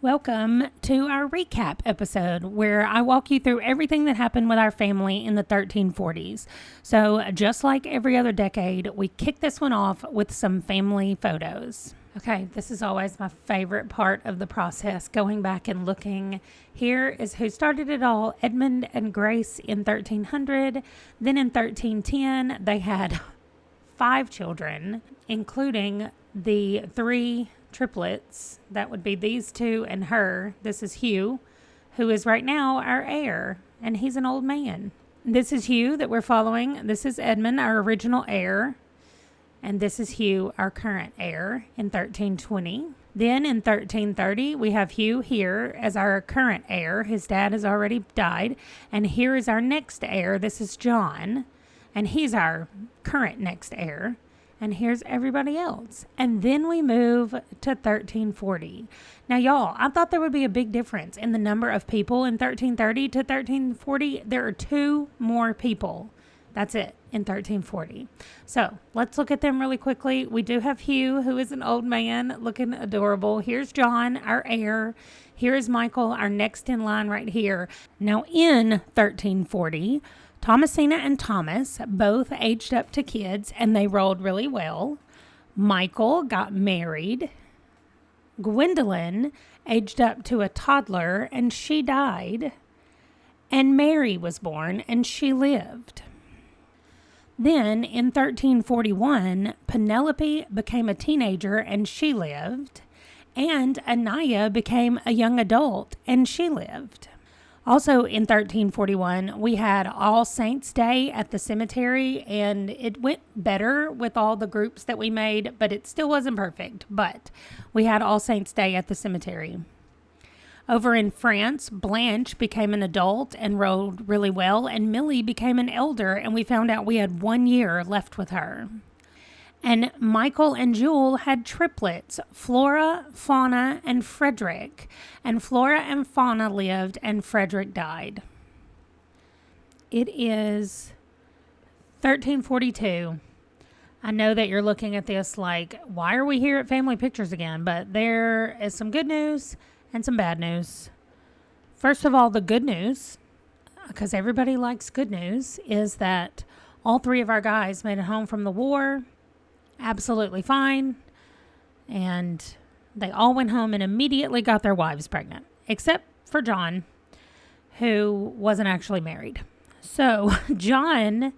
Welcome to our recap episode where I walk you through everything that happened with our family in the 1340s. So just like every other decade, we kick this one off with some family photos. Okay, this is always my favorite part of the process, going back and looking. Here is who started it all, Edmund and Grace in 1300. Then in 1310, they had 5 children, including the 3 triplets. That would be these 2 and her. This is Hugh, who is right now our heir, and he's an old man. This is Hugh that we're following. This is Edmund, our original heir, and this is Hugh, our current heir, in 1320. Then in 1330, we have Hugh here as our current heir. His dad has already died, and here is our next heir. This is John, and he's our current next heir. And here's everybody else. And then we move to 1340. Now, y'all, I thought there would be a big difference in the number of people in 1330 to 1340. There are 2 more people. That's it in 1340. So let's look at them really quickly. We do have Hugh, who is an old man looking adorable. Here's John, our heir. Here is Michael, our next in line right here. Now, in 1340, Thomasina and Thomas both aged up to kids, and they rolled really well. Michael got married. Gwendolyn aged up to a toddler, and she died. And Mary was born, and she lived. Then, in 1341, Penelope became a teenager, and she lived. And Anaya became a young adult, and she lived. Also in 1341, we had All Saints' Day at the cemetery, and it went better with all the groups that we made, but it still wasn't perfect. But we had All Saints' Day at the cemetery. Over in France, Blanche became an adult and rode really well, and Millie became an elder, and we found out we had 1 year left with her. And Michael and Jewel had triplets, Flora, Fauna, and Frederick. And Flora and Fauna lived, and Frederick died. It is 1342. I know that you're looking at this like, why are we here at Family Pictures again? But there is some good news and some bad news. First of all, the good news, because everybody likes good news, is that all 3 of our guys made it home from the war absolutely fine, and they all went home and immediately got their wives pregnant, except for John, who wasn't actually married. So John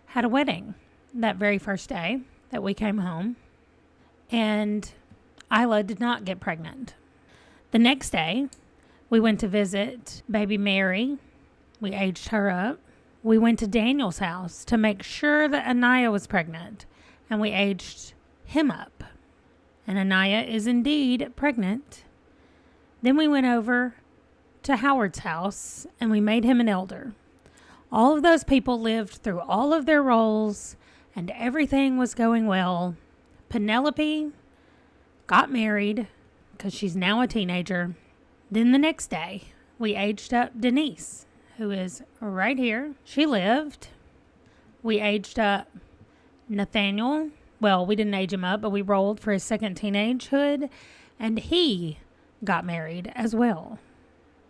had a wedding that very first day that we came home, and Isla did not get pregnant. The next day, we went to visit baby Mary. We aged her up. We went to Daniel's house to make sure that Anaya was pregnant, and we aged him up. And Anaya is indeed pregnant. Then we went over to Howard's house, and we made him an elder. All of those people lived through all of their roles, and everything was going well. Penelope got married, because she's now a teenager. Then the next day, we aged up Denise, who is right here. She lived. We aged up Nathaniel. Well, we didn't age him up, but we rolled for his second teenagehood, and he got married as well.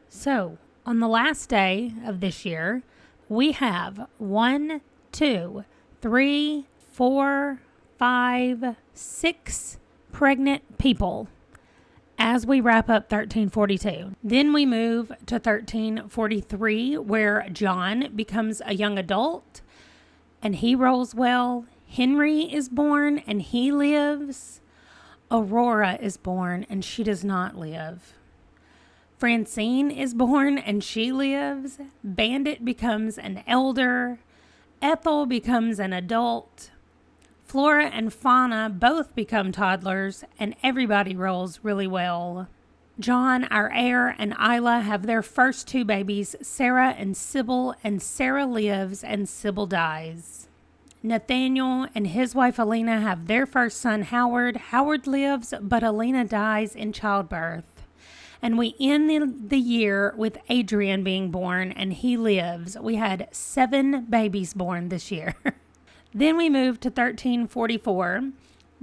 So, on the last day of this year, we have 1, 2, 3, 4, 5, 6 pregnant people as we wrap up 1342. Then we move to 1343, where John becomes a young adult, and he rolls well. Henry is born, and he lives. Aurora is born, and she does not live. Francine is born, and she lives. Bandit becomes an elder. Ethel becomes an adult. Flora and Fauna both become toddlers, and everybody rolls really well. John, our heir, and Isla have their first 2 babies, Sarah and Sarah lives, and Sybil dies. Nathaniel and his wife Alina have their first son, Howard. Howard lives, but Alina dies in childbirth. And we end the year with Adrian being born, and he lives. We had 7 babies born this year. Then we moved to 1344,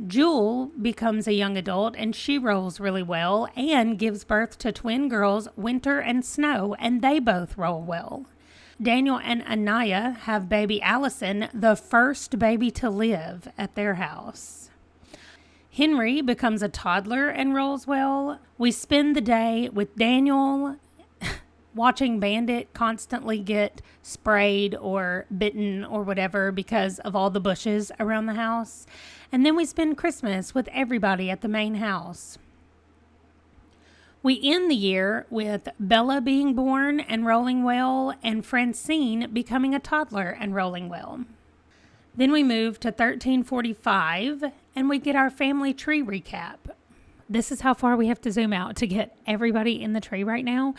Jewel becomes a young adult and she rolls really well and gives birth to twin girls, Winter and Snow, and they both roll well. Daniel and Anaya have baby Allison, the first baby to live at their house. Henry becomes a toddler and rolls well. We spend the day with Daniel watching Bandit constantly get sprayed or bitten or whatever because of all the bushes around the house. And then we spend Christmas with everybody at the main house. We end the year with Bella being born and rolling well, and Francine becoming a toddler and rolling well. Then we move to 1345, and we get our family tree recap. This is how far we have to zoom out to get everybody in the tree right now.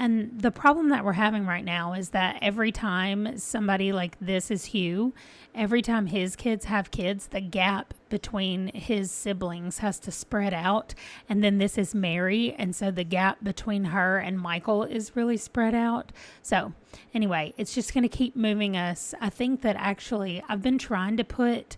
And the problem that we're having right now is that every time somebody like this is Hugh, every time his kids have kids, the gap between his siblings has to spread out. And then this is Mary. And so the gap between her and Michael is really spread out. So anyway, it's just going to keep moving us. I think that actually I've been trying to put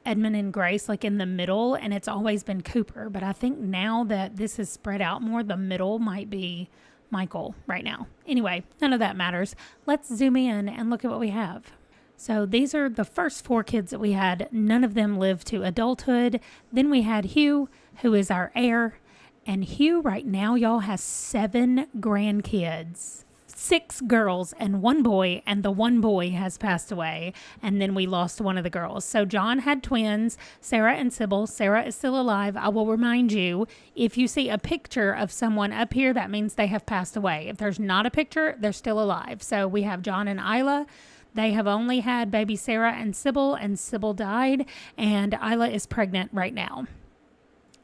Edmund and Grace like in the middle, and it's always been Cooper. But I think now that this is spread out more, the middle might be Michael right now. Anyway, none of that matters. Let's zoom in and look at what we have. So these are the first 4 kids that we had. None of them lived to adulthood. Then we had Hugh, who is our heir. And Hugh right now, y'all, has 7 grandkids. 6 girls and 1 boy, and the 1 boy has passed away, and then we lost one of the girls. So John had twins, Sarah and Sybil. Sarah is still alive. I will remind you, if you see a picture of someone up here, that means they have passed away. If there's not a picture, they're still alive. So we have John and Isla. They have only had baby Sarah and Sybil died, and Isla is pregnant right now.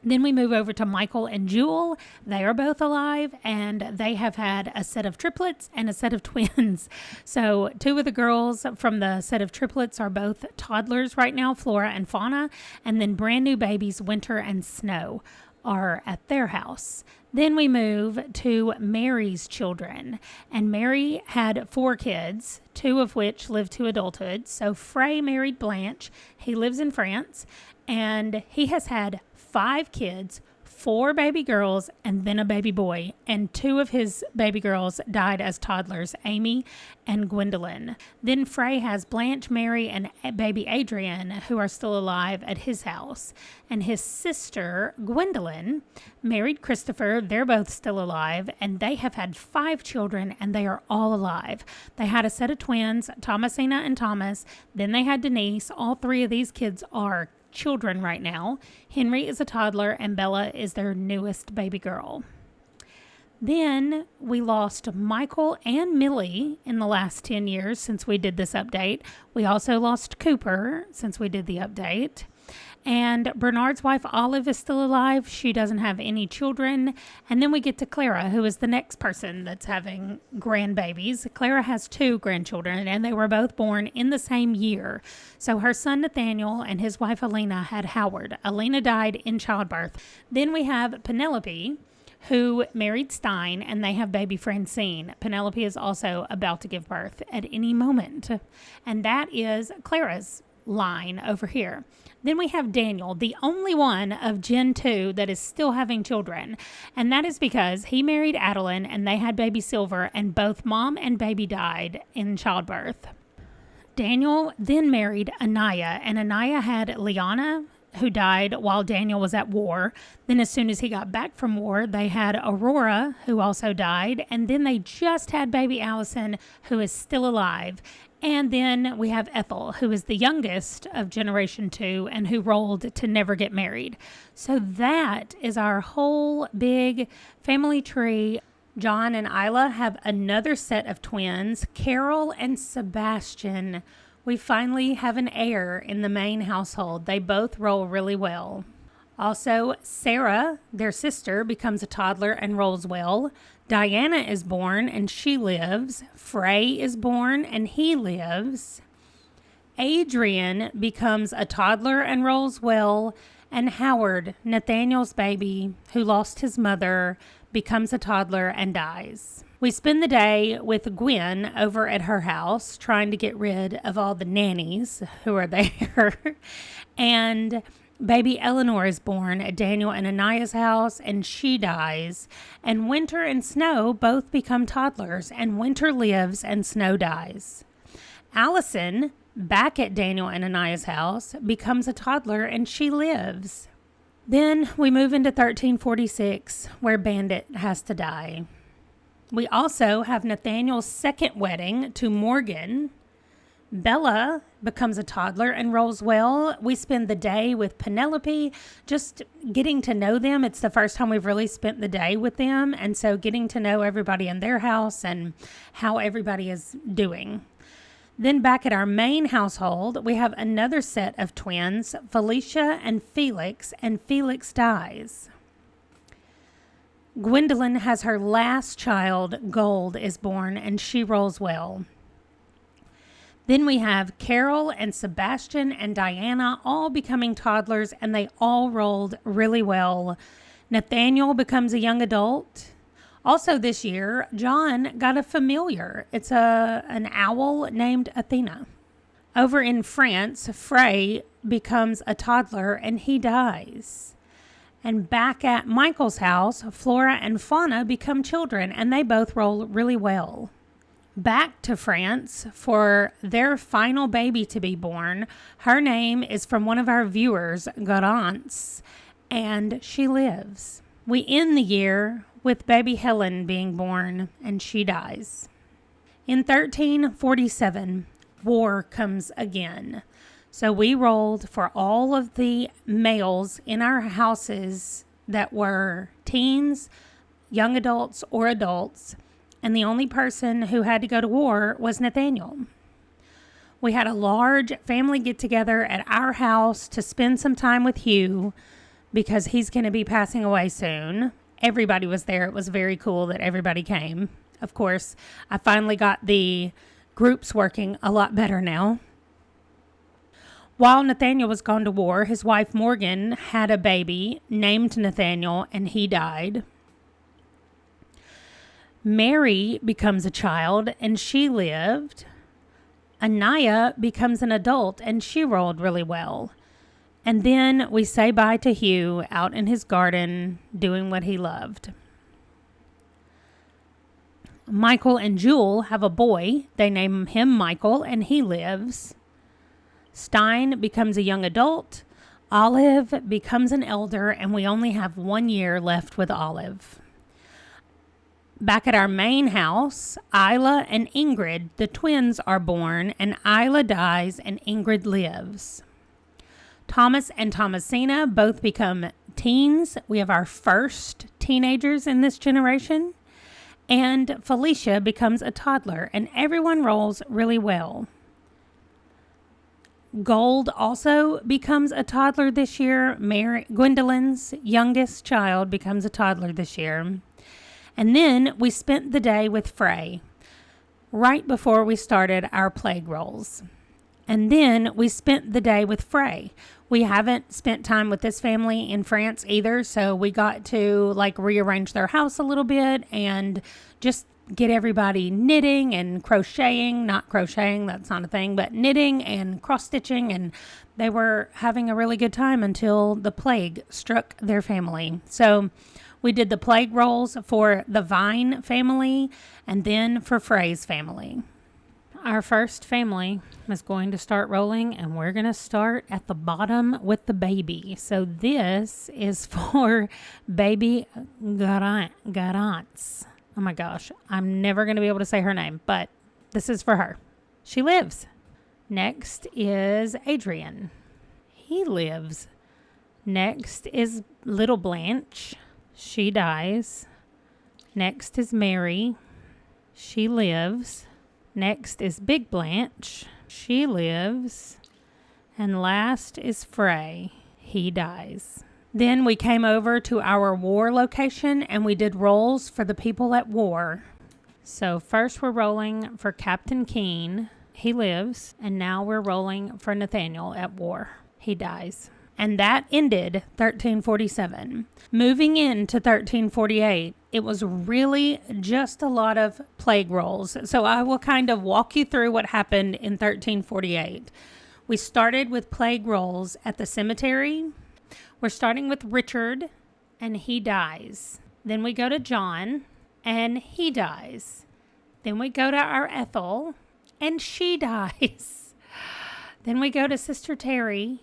Then we move over to Michael and Jewel. They are both alive, and they have had a set of triplets and a set of twins. So 2 of the girls from the set of triplets are both toddlers right now, Flora and Fauna, and then brand new babies, Winter and Snow, are at their house. Then we move to Mary's children, and Mary had 4 kids, 2 of which lived to adulthood. So Frey married Blanche. He lives in France, and he has had 5 kids, 4 baby girls, and then a baby boy. And 2 of his baby girls died as toddlers, Amy and Gwendolyn. Then Frey has Blanche, Mary, and baby Adrian, who are still alive at his house. And his sister, Gwendolyn, married Christopher. They're both still alive, and they have had 5 children, and they are all alive. They had a set of twins, Thomasina and Thomas. Then they had Denise. All 3 of these kids are children right now. Henry is a toddler, and Bella is their newest baby girl. Then we lost Michael and Millie in the last 10 years since we did this update. We also lost Cooper since we did the update. And Bernard's wife, Olive, is still alive. She doesn't have any children. And then we get to Clara, who is the next person that's having grandbabies. Clara has 2 grandchildren, and they were both born in the same year. So her son, Nathaniel, and his wife, Alina, had Howard. Alina died in childbirth. Then we have Penelope, who married Stein, and they have baby Francine. Penelope is also about to give birth at any moment. And that is Clara's line over here. Then we have Daniel, the only one of Gen 2 that is still having children. And that is because he married Adeline, and they had baby Silver, and both mom and baby died in childbirth. Daniel then married Anaya, and Anaya had Liana, who died while Daniel was at war. Then as soon as he got back from war, they had Aurora, who also died. And then they just had baby Allison, who is still alive. And then we have Ethel, who is the youngest of Generation 2 and who rolled to never get married. So that is our whole big family tree. John and Isla have another set of twins, Carol and Sebastian. We finally have an heir in the main household. They both roll really well. Also, Sarah, their sister, becomes a toddler and rolls well. Diana is born and she lives. Frey is born and he lives. Adrian becomes a toddler and rolls well. And Howard, Nathaniel's baby, who lost his mother, becomes a toddler and dies. We spend the day with Gwen over at her house trying to get rid of all the nannies who are there. And Baby Eleanor is born at Daniel and Aniah's house, and she dies. And Winter and Snow both become toddlers, and Winter lives and Snow dies. Allison, back at Daniel and Aniah's house, becomes a toddler, and she lives. Then we move into 1346, where Bandit has to die. We also have Nathaniel's second wedding to Morgan. Bella becomes a toddler and rolls well. We spend the day with Penelope, just getting to know them. It's the first time we've really spent the day with them, and so getting to know everybody in their house and how everybody is doing. Then back at our main household, we have another set of twins, Felicia and Felix dies. Gwendolyn has her last child, Gold, is born, and she rolls well. Then we have Carol and Sebastian and Diana all becoming toddlers, and they all rolled really well. Nathaniel becomes a young adult. Also this year, John got a familiar. It's an owl named Athena. Over in France, Frey becomes a toddler and he dies. And back at Michael's house, Flora and Fauna become children, and they both roll really well. Back to France for their final baby to be born. Her name is from one of our viewers, Garance, and she lives. We end the year with baby Helen being born, and she dies. In 1347, war comes again. So we rolled for all of the males in our houses that were teens, young adults, or adults. And the only person who had to go to war was Nathaniel. We had a large family get-together at our house to spend some time with Hugh because he's going to be passing away soon. Everybody was there. It was very cool that everybody came. Of course, I finally got the groups working a lot better now. While Nathaniel was gone to war, his wife Morgan had a baby named Nathaniel, and he died. Mary becomes a child, and she lived. Aniah becomes an adult, and she rolled really well. And then we say bye to Hugh out in his garden doing what he loved. Michael and Jewel have a boy. They name him Michael, and he lives. Stein becomes a young adult. Olive becomes an elder, and we only have 1 year left with Olive. Back at our main house, Isla and Ingrid, the twins, are born, and Isla dies and Ingrid lives. Thomas and Thomasina both become teens. We have our first teenagers in this generation. And Felicia becomes a toddler, and everyone rolls really well. Gold also becomes a toddler this year. Gwendolyn's youngest child becomes a toddler this year. And then we spent the day with Frey right before we started our plague rolls. And then we spent the day with Frey. We haven't spent time with this family in France either, so we got to rearrange their house a little bit and just get everybody knitting and crocheting. Not crocheting, that's not a thing, but knitting and cross-stitching, and they were having a really good time until the plague struck their family. So we did the plague rolls for the Vine family and then for Frey's family. Our first family is going to start rolling, and we're going to start at the bottom with the baby. So this is for baby Garance. Oh my gosh, I'm never going to be able to say her name, but this is for her. She lives. Next is Adrian. He lives. Next is little Blanche. She dies. Next is Mary. She lives. Next is Big Blanche. She lives. And last is Frey. He dies. Then we came over to our war location and we did rolls for the people at war. So first we're rolling for Captain Keene. He lives. And now we're rolling for Nathaniel at war. He dies. And that ended 1347. Moving into 1348, it was really just a lot of plague rolls. So I will kind of walk you through what happened in 1348. We started with plague rolls at the cemetery. We're starting with Richard, and he dies. Then we go to John, and he dies. Then we go to our Ethel, and she dies. Then we go to Sister Terry,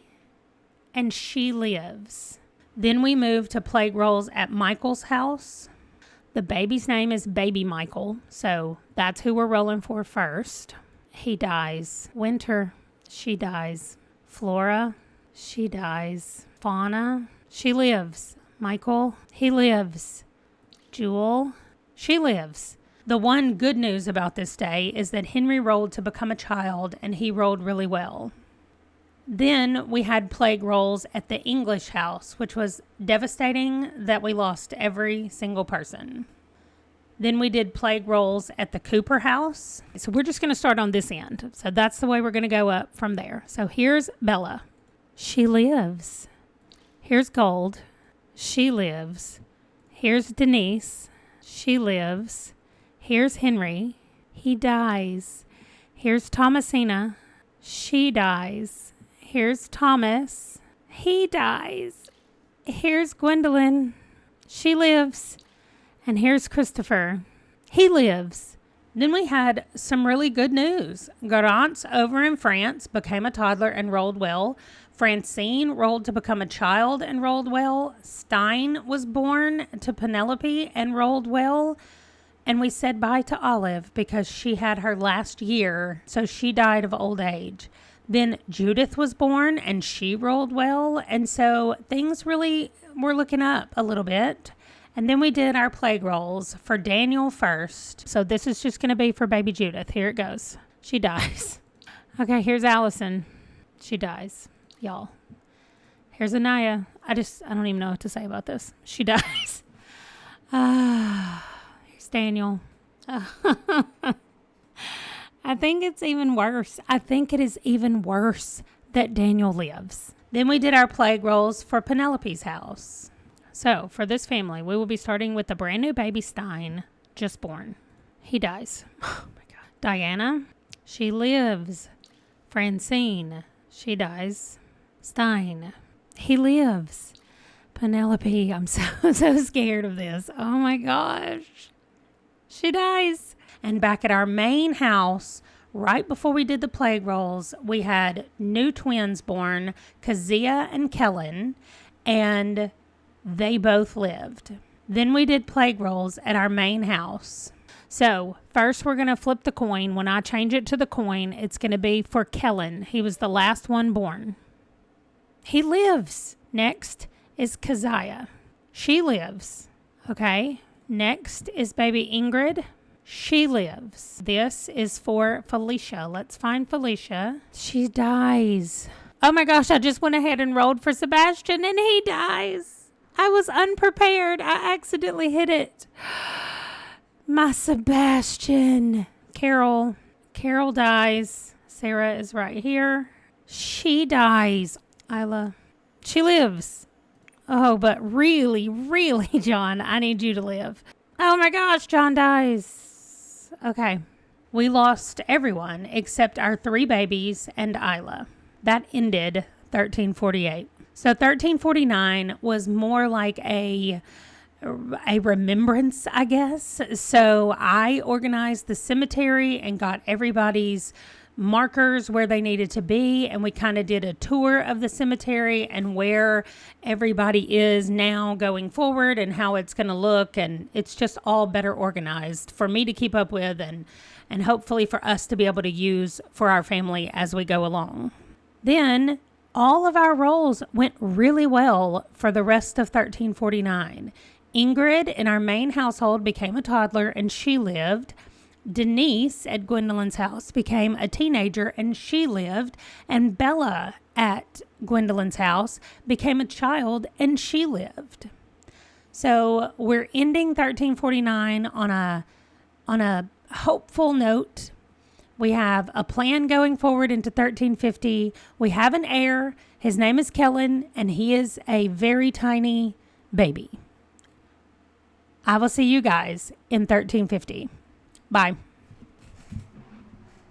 and she lives. Then we move to plague rolls at Michael's house. The baby's name is Baby Michael, so that's who we're rolling for first. He dies. Winter, she dies. Flora, she dies. Fauna, she lives. Michael, he lives. Jewel, she lives. The one good news about this day is that Henry rolled to become a child, and he rolled really well. Then we had plague rolls at the English house, which was devastating that we lost every single person. Then we did plague rolls at the Cooper house. So we're just going to start on this end. So that's the way we're going to go up from there. So here's Bella. She lives. Here's Gold. She lives. Here's Denise. She lives. Here's Henry. He dies. Here's Thomasina. She dies. Here's Thomas. He dies. Here's Gwendolyn. She lives. And here's Christopher. He lives. Then we had some really good news. Garance over in France became a toddler and rolled well. Francine rolled to become a child and rolled well. Stein was born to Penelope and rolled well. And we said bye to Olive because she had her last year, so she died of old age. Then Judith was born and she rolled well. And so things really were looking up a little bit. And then we did our plague rolls for Daniel first. So this is just going to be for baby Judith. Here it goes. She dies. Okay, here's Allison. She dies. Y'all. Here's Anaya. I don't even know what to say about this. She dies. Here's Daniel. I think it's even worse. I think it is even worse that Daniel lives. Then we did our plague rolls for Penelope's house. So, for this family, we will be starting with the brand new baby Stein, just born. He dies. Oh my God. Diana, she lives. Francine, she dies. Stein, he lives. Penelope, I'm so scared of this. Oh my gosh. She dies. And back at our main house, right before we did the plague rolls, we had new twins born, Kazia and Kellen, and they both lived. Then we did plague rolls at our main house. So first we're going to flip the coin. When I change it to the coin, it's going to be for Kellen. He was the last one born. He lives. Next is Keziah. She lives. Okay. Next is baby Ingrid. She lives. This is for Felicia. Let's find Felicia. She dies. Oh my gosh, I just went ahead and rolled for Sebastian and he dies. I was unprepared. I accidentally hit it. My Sebastian. Carol dies. Sarah is right here. She dies. Isla. She lives. Oh, but really, John, I need you to live. Oh my gosh, John dies. Okay. We lost everyone except our 3 babies and Isla. That ended 1348. So 1349 was more like a remembrance, I guess. So I organized the cemetery and got everybody's markers where they needed to be. And we kind of did a tour of the cemetery and where everybody is now going forward and how it's going to look. And it's just all better organized for me to keep up with and hopefully for us to be able to use for our family as we go along. Then all of our rolls went really well for the rest of 1349. Ingrid in our main household became a toddler and she lived. Denise at Gwendolyn's house became a teenager and she lived. And Bella at Gwendolyn's house became a child and she lived. So we're ending 1349 on a hopeful note. We have a plan going forward into 1350. We have an heir. His name is Kellen, and he is a very tiny baby. I will see you guys in 1350. Bye.